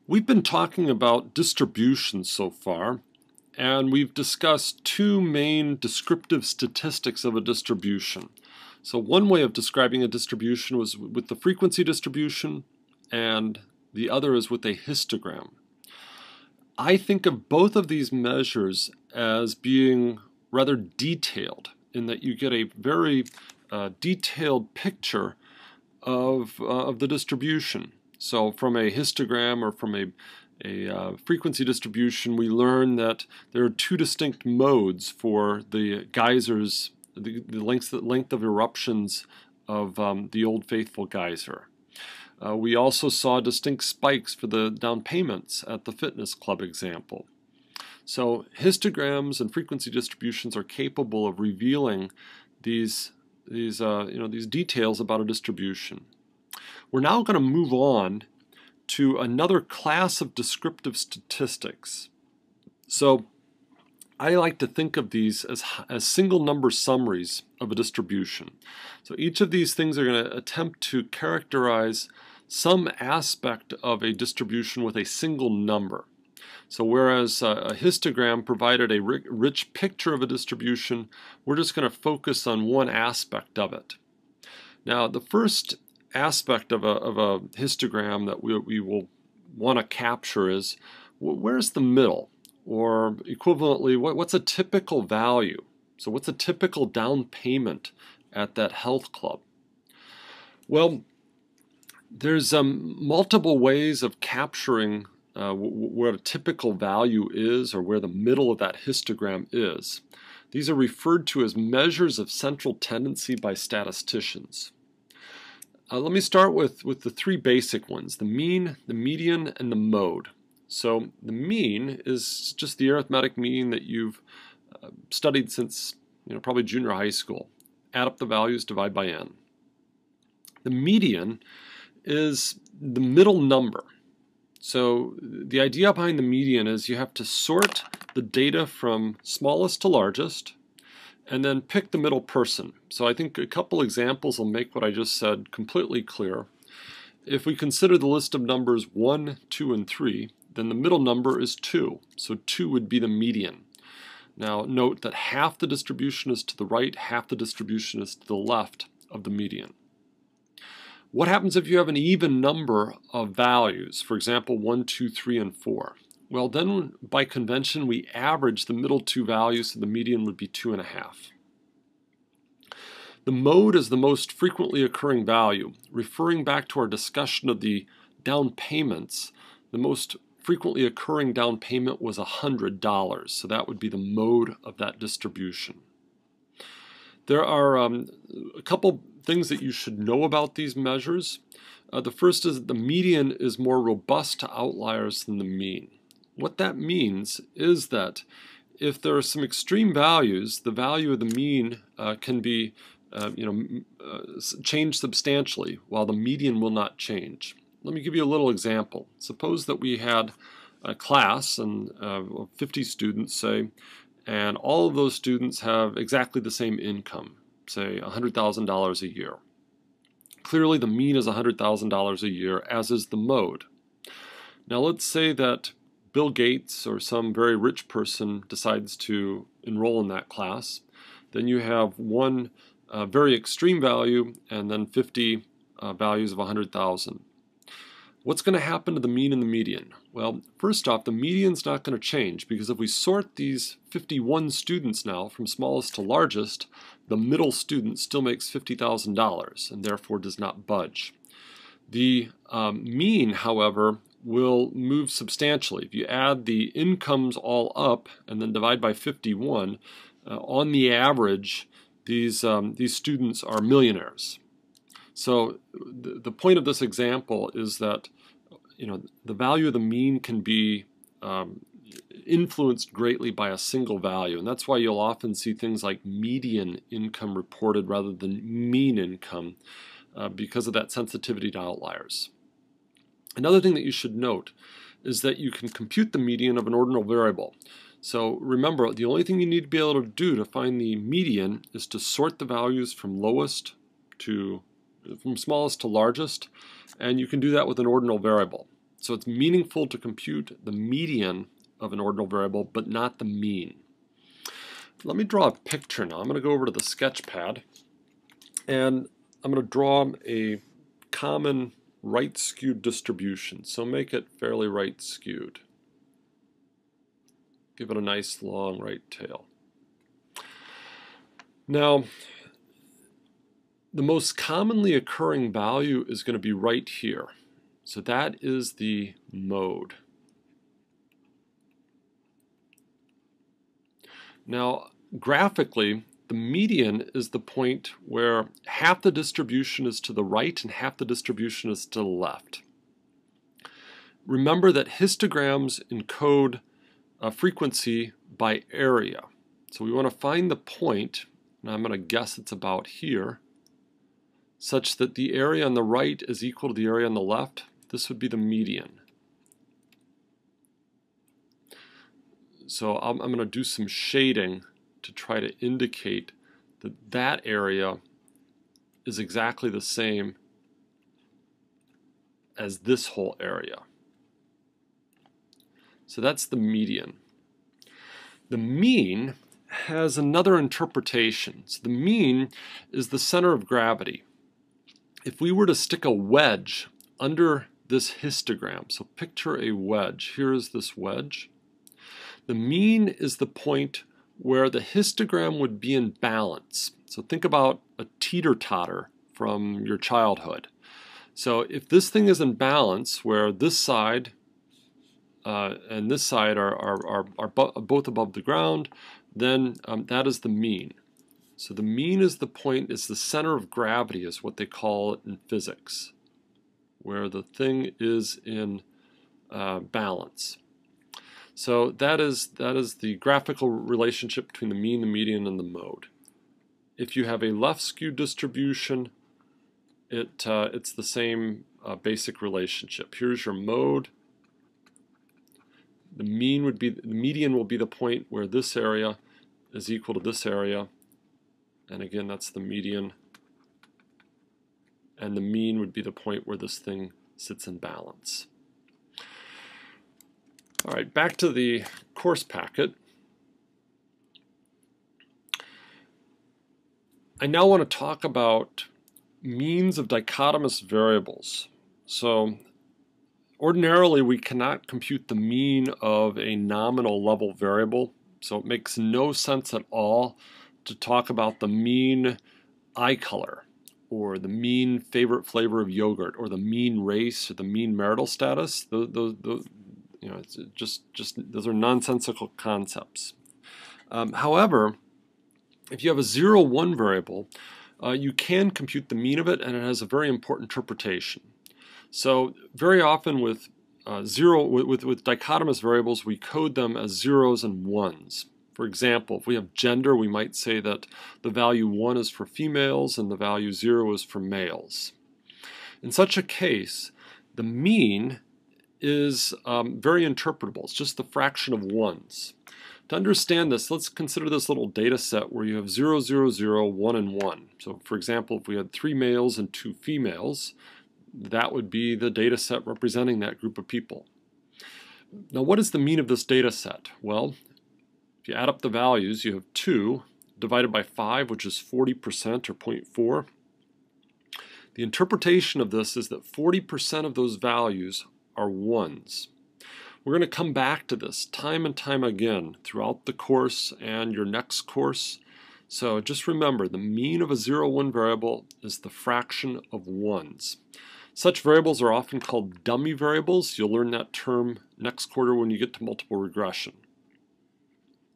We've been talking about distribution so far, and we've discussed two main descriptive statistics of a distribution. So one way of describing a distribution was with the frequency distribution, and the other is with a histogram. I think of both of these measures as being rather detailed, in that you get a very detailed picture of the distribution. So from a histogram or from a frequency distribution, we learn that there are two distinct modes for the geysers, the length of eruptions of the Old Faithful geyser. We also saw distinct spikes for the down payments at the fitness club example. So histograms and frequency distributions are capable of revealing these details about a distribution. We're now going to move on to another class of descriptive statistics. So I like to think of these as single number summaries of a distribution. So each of these things are going to attempt to characterize some aspect of a distribution with a single number. So whereas a histogram provided a rich picture of a distribution, we're just going to focus on one aspect of it. Now, the first aspect of a histogram that we will want to capture is where's the middle, or equivalently, what's a typical value? So what's a typical down payment at that health club? Well, there's multiple ways of capturing where a typical value is, or where the middle of that histogram is. These are referred to as measures of central tendency by statisticians. Let me start with the three basic ones: the mean, the median, and the mode. So the mean is just the arithmetic mean that you've studied since probably junior high school. Add up the values, divide by n. The median is the middle number. So the idea behind the median is you have to sort the data from smallest to largest, and then pick the middle person. So I think a couple examples will make what I just said completely clear. If we consider the list of numbers 1, 2, and 3, then the middle number is 2. So 2 would be the median. Now note that half the distribution is to the right, half the distribution is to the left of the median. What happens if you have an even number of values? For example, 1, 2, 3, and 4. Well, then by convention we average the middle two values, so the median would be 2.5. The mode is the most frequently occurring value. Referring back to our discussion of the down payments, the most frequently occurring down payment was $100, so that would be the mode of that distribution. There are a couple things that you should know about these measures. The first is that the median is more robust to outliers than the mean. What that means is that if there are some extreme values, the value of the mean can be changed substantially, while the median will not change. Let me give you a little example. Suppose that we had a class and 50 students, say, and all of those students have exactly the same income, say $100,000 a year. Clearly the mean is $100,000 a year, as is the mode. Now let's say that Bill Gates or some very rich person decides to enroll in that class. Then you have one very extreme value and then 50 values of 100,000. What's going to happen to the mean and the median? Well, first off, the median's not going to change, because if we sort these 51 students now from smallest to largest, the middle student still makes $50,000 and therefore does not budge. The mean, however, will move substantially. If you add the incomes all up and then divide by 51, on the average, these students are millionaires. So the point of this example is that the value of the mean can be influenced greatly by a single value, and that's why you'll often see things like median income reported rather than mean income, because of that sensitivity to outliers. Another thing that you should note is that you can compute the median of an ordinal variable. So remember, the only thing you need to be able to do to find the median is to sort the values from smallest to largest, and you can do that with an ordinal variable. So it's meaningful to compute the median of an ordinal variable, but not the mean. Let me draw a picture now. I'm going to go over to the sketch pad, and I'm going to draw a common right skewed distribution. So make it fairly right skewed. Give it a nice long right tail. Now, the most commonly occurring value is going to be right here. So that is the mode. Now, graphically, the median is the point where half the distribution is to the right and half the distribution is to the left. Remember that histograms encode frequency by area. So we want to find the point, and I'm going to guess it's about here, such that the area on the right is equal to the area on the left. This would be the median. So I'm going to do some shading to try to indicate that that area is exactly the same as this whole area. So that's the median. The mean has another interpretation. So the mean is the center of gravity. If we were to stick a wedge under this histogram, so picture a wedge. Here is this wedge. The mean is the point where the histogram would be in balance. So think about a teeter-totter from your childhood. So if this thing is in balance, where this side and this side are both above the ground, then that is the mean. So the mean is the point, is the center of gravity, is what they call it in physics, where the thing is in balance. So that is the graphical relationship between the mean, the median, and the mode. If you have a left skewed distribution, it's the same basic relationship. Here's your mode. The median will be the point where this area is equal to this area, and again that's the median. And the mean would be the point where this thing sits in balance. All right, back to the course packet. I now want to talk about means of dichotomous variables. So ordinarily we cannot compute the mean of a nominal level variable, so it makes no sense at all to talk about the mean eye color, or the mean favorite flavor of yogurt, or the mean race, or the mean marital status. You know, it's just those are nonsensical concepts. However, if you have a 0-1 variable, you can compute the mean of it, and it has a very important interpretation. So very often with dichotomous variables, we code them as zeros and ones. For example, if we have gender, we might say that the value 1 is for females and the value 0 is for males. In such a case, the mean is very interpretable. It's just the fraction of ones. To understand this, let's consider this little data set where you have 0, 0, 0, 1, and 1. So for example, if we had 3 males and 2 females, that would be the data set representing that group of people. Now what is the mean of this data set? Well, if you add up the values, you have 2 divided by 5, which is 40% or 0.4. The interpretation of this is that 40% of those values are ones. We're going to come back to this time and time again throughout the course and your next course. So just remember, the mean of a 0-1 variable is the fraction of ones. Such variables are often called dummy variables. You'll learn that term next quarter when you get to multiple regression.